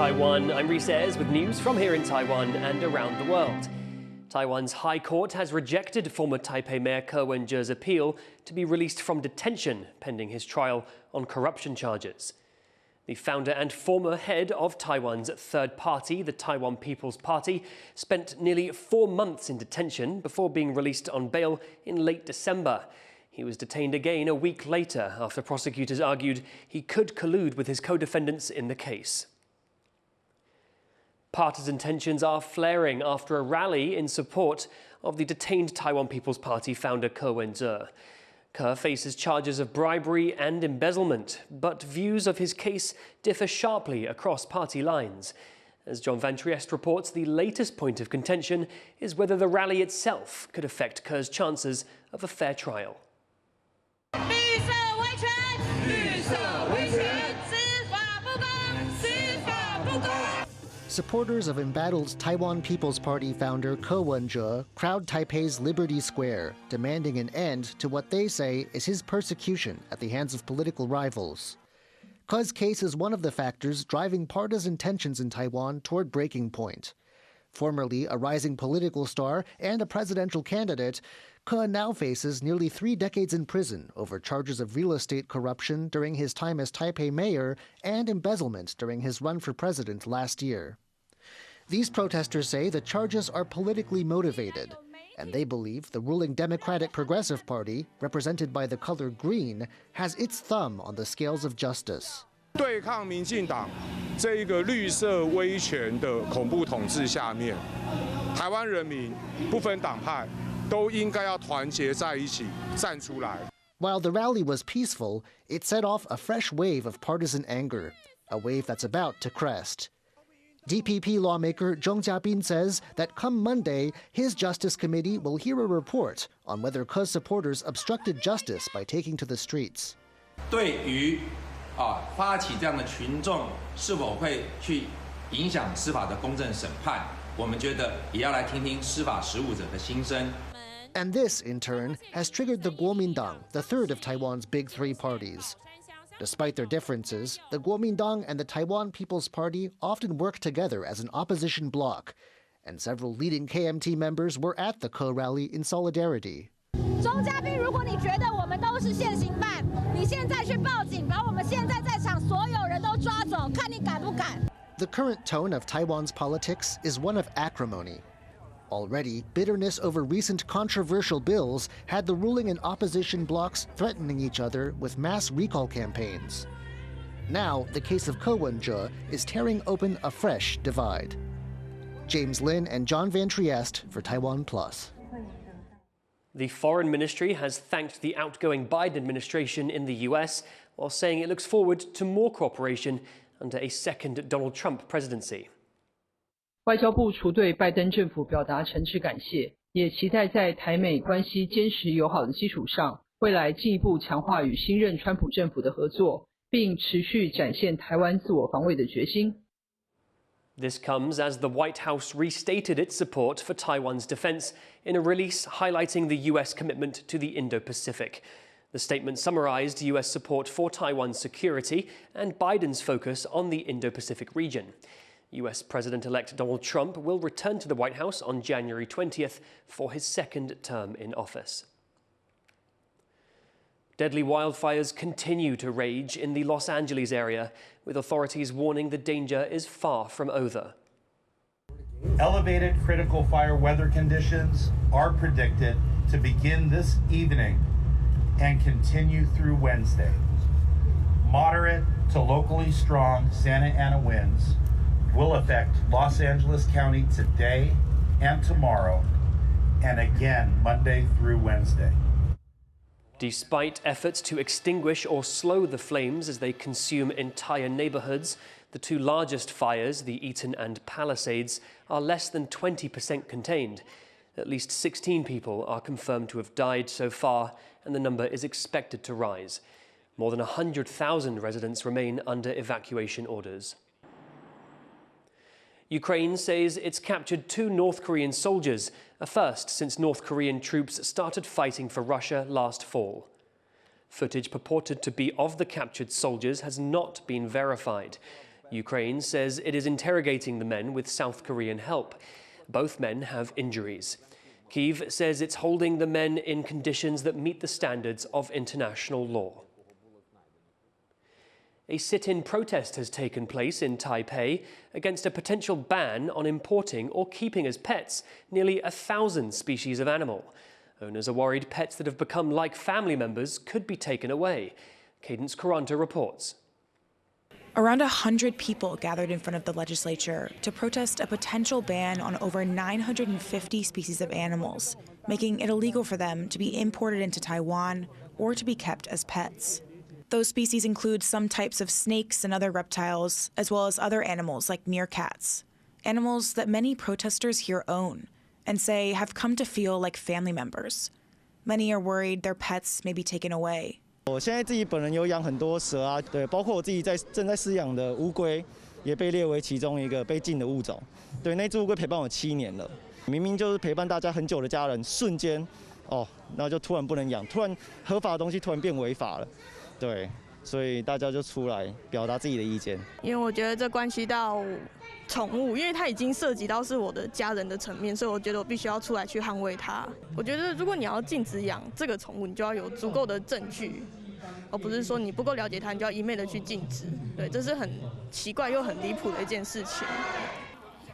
Taiwan, I'm Reece with news from here in Taiwan and around the world. Taiwan's High Court has rejected former Taipei Mayor Wen-je's appeal to be released from detention pending his trial on corruption charges. The founder and former head of Taiwan's third party, the Taiwan People's Party, spent nearly 4 months in detention before being released on bail in late December. He was detained again a week later after prosecutors argued he could collude with his co-defendants in the case. Partisan tensions are flaring after a rally in support of the detained Taiwan People's Party founder Wen-je. Ke faces charges of bribery and embezzlement, but views of his case differ sharply across party lines. As John Van Trieste reports, the latest point of contention is whether the rally itself could affect Ke's chances of a fair trial. Supporters of embattled Taiwan People's Party founder Wen-je crowd Taipei's Liberty Square, demanding an end to what they say is his persecution at the hands of political rivals. Ke's case is one of the factors driving partisan tensions in Taiwan toward breaking point. Formerly a rising political star and a presidential candidate, Ke now faces nearly 3 decades in prison over charges of real estate corruption during his time as Taipei mayor and embezzlement during his run for president last year. These protesters say the charges are politically motivated, and they believe the ruling Democratic Progressive Party, represented by the color green, has its thumb on the scales of justice. 对抗民进党这一个绿色威权的恐怖统治下面，台湾人民不分党派都应该要团结在一起站出来。 While the rally was peaceful, it set off a fresh wave of partisan anger, a wave that's about to crest. DPP lawmaker Zhong Jiabin says that come Monday, his Justice Committee will hear a report on whether Ke's supporters obstructed justice by taking to the streets. 对于发起这样的群众是否会去影响司法的公正审判，我们觉得也要来听听司法实务者的心声。 And this, in turn, has triggered the Kuomintang, the third of Taiwan's big 3 parties. Despite their differences, the Kuomintang and the Taiwan People's Party often work together as an opposition bloc, and several leading KMT members were at the Ke rally in solidarity. 钟嘉宾，如果你觉得我们都是现行犯，你现在去报警，把我们现在在场所有人都抓走，看你敢不敢。 The current tone of Taiwan's politics is one of acrimony. Already, bitterness over recent controversial bills had the ruling and opposition blocs threatening each other with mass recall campaigns. Now, the case of Wen-je is tearing open a fresh divide. James Lin and John Van Trieste for TaiwanPlus. The Foreign Ministry has thanked the outgoing Biden administration in the US, while saying it looks forward to more cooperation under a second Donald Trump presidency. 外交部除对拜登政府表达诚挚感谢，也期待在台美关系坚实友好的基础上，未来进一步强化与新任川普政府的合作，并持续展现台湾自我防卫的决心。 This comes as the White House restated its support for Taiwan's defense in a release highlighting the US commitment to the Indo-Pacific. The statement summarized US support for Taiwan's security and Biden's focus on the Indo-Pacific region. US President-elect Donald Trump will return to the White House on January 20th for his second term in office. Deadly wildfires continue to rage in the Los Angeles area, with authorities warning the danger is far from over. Elevated critical fire weather conditions are predicted to begin this evening and continue through Wednesday. Moderate to locally strong Santa Ana winds will affect Los Angeles County today and tomorrow, and again Monday through Wednesday. Despite efforts to extinguish or slow the flames as they consume entire neighborhoods, the 2 largest fires, the Eaton and Palisades, are less than 20% contained. At least 16 people are confirmed to have died so far, and the number is expected to rise. More than 100,000 residents remain under evacuation orders. Ukraine says it's captured 2 North Korean soldiers, a first since North Korean troops started fighting for Russia last fall. Footage purported to be of the captured soldiers has not been verified. Ukraine says it is interrogating the men with South Korean help. Both men have injuries. Kyiv says it's holding the men in conditions that meet the standards of international law. A sit-in protest has taken place in Taipei against a potential ban on importing or keeping as pets nearly 1,000 species of animal. Owners are worried pets that have become like family members could be taken away. Cadence Quaranta reports. Around 100 people gathered in front of the legislature to protest a potential ban on over 950 species of animals, making it illegal for them to be imported into Taiwan or to be kept as pets. Those species include some types of snakes and other reptiles, as well as other animals like meerkats, animals that many protesters here own and say have come to feel like family members. Many are worried their pets may be taken away. 我现在自己本人有养很多蛇啊，对，包括我自己正在饲养的乌龟，也被列为其中一个被禁的物种。对，那只乌龟陪伴我7年了，明明就是陪伴大家很久的家人，瞬间，然后就突然不能养，突然合法的东西突然变违法了，对，所以大家就出来表达自己的意见。因为我觉得这关系到宠物，因为它已经涉及到是我的家人的层面，所以我觉得我必须要出来去捍卫它。我觉得如果你要禁止养这个宠物，你就要有足够的证据，而不是说你不够了解它，你就要一昧的去禁止。对，这是很奇怪又很离谱的一件事情。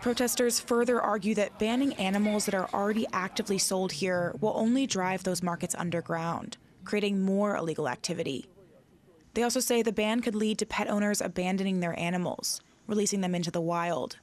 Protesters further argue that banning animals that are already actively sold here will only drive those markets underground, creating more illegal activity. They also say the ban could lead to pet owners abandoning their animals, releasing them into the wild.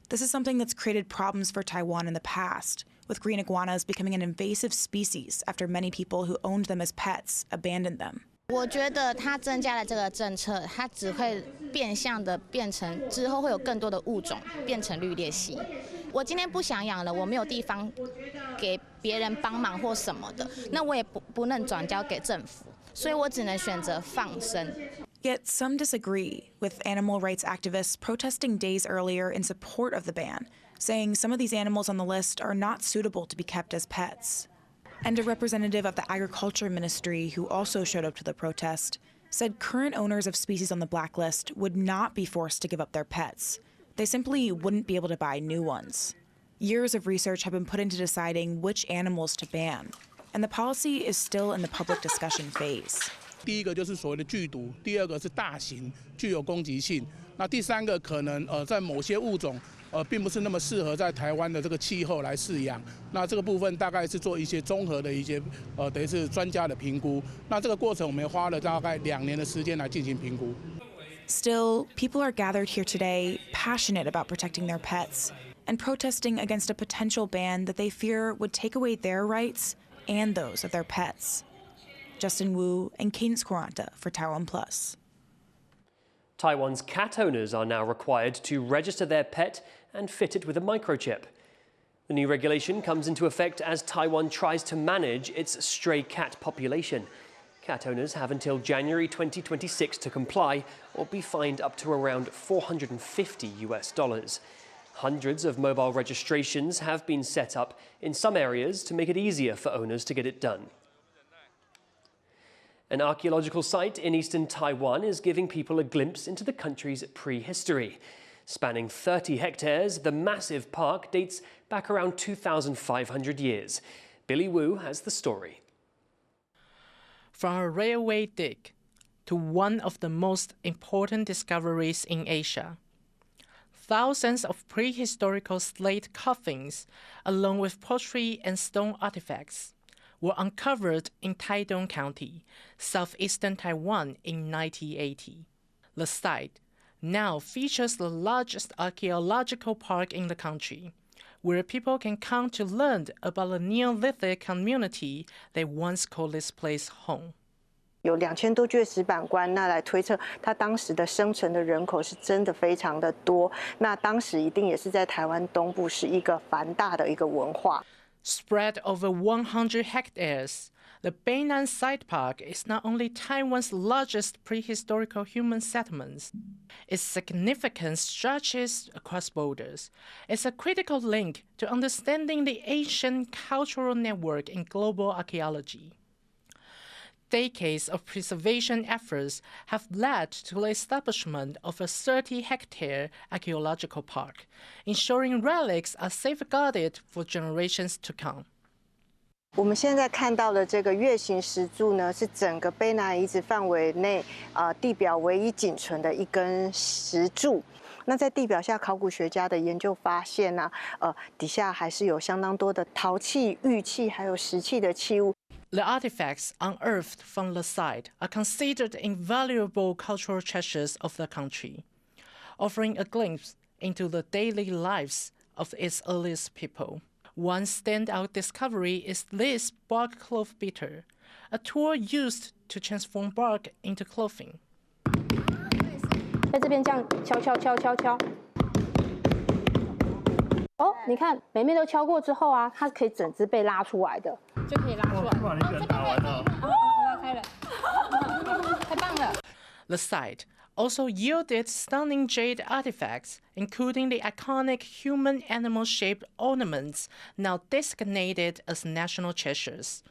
This is something that's created problems for Taiwan in the past, with green iguanas becoming an invasive species after many people who owned them as pets abandoned them. 我觉得它增加了这个政策，它只会变相的变成之后会有更多的物种变成绿鬣蜥。我今天不想养了，我没有地方给别人帮忙或什么的，那我也不能转交给政府，所以我只能选择放生。Yet some disagree, with animal rights activists protesting days earlier in support of the ban, saying some of these animals on the list are not suitable to be kept as pets. And a representative of the Agriculture Ministry who also showed up to the protest said current owners of species on the blacklist would not be forced to give up their pets. They simply wouldn't be able to buy new ones. Years of research have been put into deciding which animals to ban, and the policy is still in the public discussion phase. 第一个就是所谓的剧毒，第二个是大型具有攻击性，那第三个可能在某些物种并不是那么适合在台湾的这个气候来饲养。那这个部分大概是做一些综合的一些等于是专家的评估。那这个过程我们花了大概2年的时间来进行评估。Still, people are gathered here today passionate about protecting their pets and protesting against a potential ban that they fear would take away their rights and those of their pets. Justin Wu and Cadence Quaranta for TaiwanPlus. Taiwan's cat owners are now required to register their pet and fit it with a microchip. The new regulation comes into effect as Taiwan tries to manage its stray cat population. Cat owners have until January 2026 to comply or be fined up to around $450. Hundreds of mobile registrations have been set up in some areas to make it easier for owners to get it done. An archaeological site in eastern Taiwan is giving people a glimpse into the country's prehistory. Spanning 30 hectares, the massive park dates back around 2,500 years. Billy Wu has the story. From a railway dig to one of the most important discoveries in Asia, thousands of prehistorical slate coffins, along with pottery and stone artifacts, were uncovered in Taidong County, southeastern Taiwan in 1980. The site now features the largest archaeological park in the country, where people can come to learn about the Neolithic community they once called this place home. 有2000多具石板棺，那来推测它当时的生存的人口是真的非常的多。那当时一定也是在台湾东部是一个繁大的一个文化。Spread over 100 hectares, the Beinan Site Park is not only Taiwan's largest prehistorical human settlement. Its significance stretches across borders. It's a critical link to understanding the ancient cultural network in global archaeology. decades of preservation efforts have led to the establishment of a 30-hectare archaeological park, ensuring relics are safeguarded for generations to come. 我们现在看到的这个月形石柱呢，是整个卑南遗址范围内地表唯一仅存的一根石柱。那在地表下，考古学家的研究发现呢，底下还是有相当多的陶器、玉器，还有石器的器物。The artifacts unearthed from the site are considered invaluable cultural treasures of the country, offering a glimpse into the daily lives of its earliest people. One standout discovery is this bark cloth beater, a tool used to transform bark into clothing. 在这边这样敲敲敲敲敲。哦，你看每面都敲过之后啊，它可以整只被拉出来的，就可以拉出来。哇，你人打完了。拉开了，太棒了。The site also yielded stunning jade artifacts, including the iconic human-animal-shaped ornaments now designated as national treasures,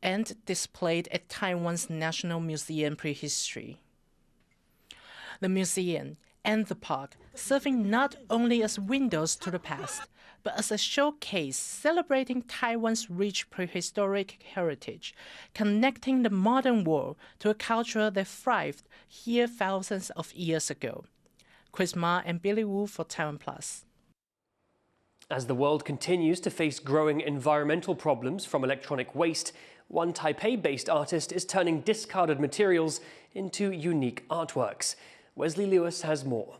and displayed at Taiwan's National Museum Prehistory. The museum and the park serving not only as windows to the past, but as a showcase celebrating Taiwan's rich prehistoric heritage, connecting the modern world to a culture that thrived here thousands of years ago. Chris Ma and Billy Wu for TaiwanPlus. As the world continues to face growing environmental problems from electronic waste, one Taipei-based artist is turning discarded materials into unique artworks. Wesley Lewis has more.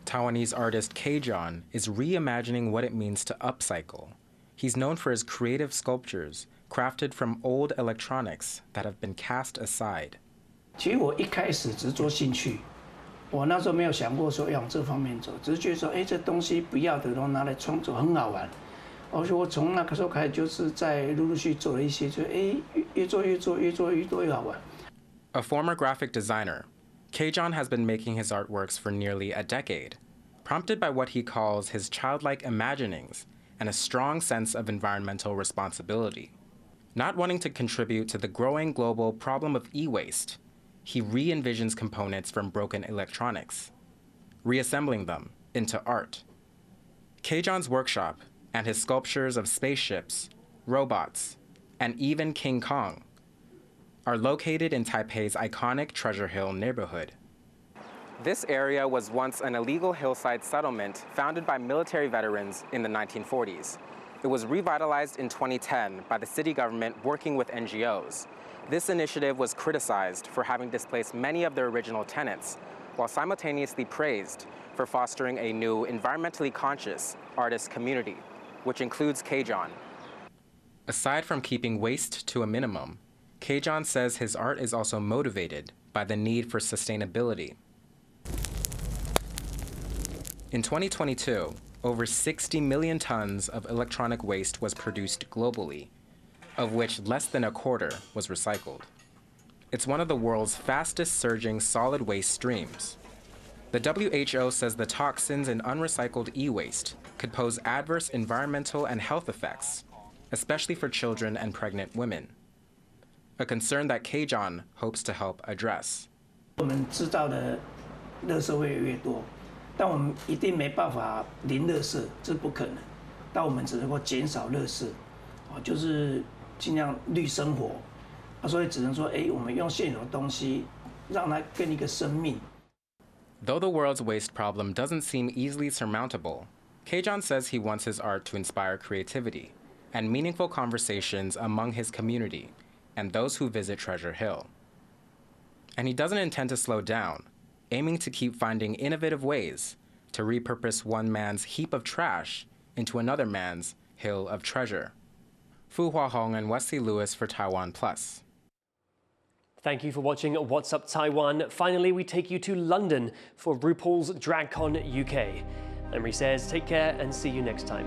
Taiwanese artist K-John is reimagining what it means to upcycle. He's known for his creative sculptures crafted from old electronics that have been cast aside. 其实我一开始只是做兴趣，我那时候没有想过说要往这方面走，只是觉得说，这东西不要的，然后拿来创作很好玩。而且我从那个时候开始，就是在陆陆续续做了一些，就越做越好玩。A former graphic designer, K-John has been making his artworks for nearly a decade, prompted by what he calls his childlike imaginings and a strong sense of environmental responsibility. Not wanting to contribute to the growing global problem of e-waste, he re-envisions components from broken electronics, reassembling them into art. K-John's workshop and his sculptures of spaceships, robots, and even King Kong are located in Taipei's iconic Treasure Hill neighborhood. This area was once an illegal hillside settlement founded by military veterans in the 1940s. It was revitalized in 2010 by the city government working with NGOs. This initiative was criticized for having displaced many of their original tenants, while simultaneously praised for fostering a new environmentally conscious artist community, which includes K-John. Aside from keeping waste to a minimum, K-John says his art is also motivated by the need for sustainability. In 2022, over 60 million tons of electronic waste was produced globally, of which less than a quarter was recycled. It's one of the world's fastest surging solid waste streams. The WHO says the toxins in unrecycled e-waste could pose adverse environmental and health effects, especially for children and pregnant women, a concern that K-John hopes to help address. 我们制造的垃圾会越多，但我们一定没办法零垃圾，这不可能。但我们只能够减少垃圾，就是尽量绿生活，所以只能说，我们用现有的东西，让它更一个生命。Though the world's waste problem doesn't seem easily surmountable, K-John says he wants his art to inspire creativity and meaningful conversations among his community and those who visit Treasure Hill. And he doesn't intend to slow down, aiming to keep finding innovative ways to repurpose one man's heap of trash into another man's hill of treasure. Fu Huahong and Wesley Lewis for TaiwanPlus. Thank you for watching What's Up Taiwan. Finally, we take you to London for RuPaul's DragCon UK. I'm Reece. Take care and see you next time.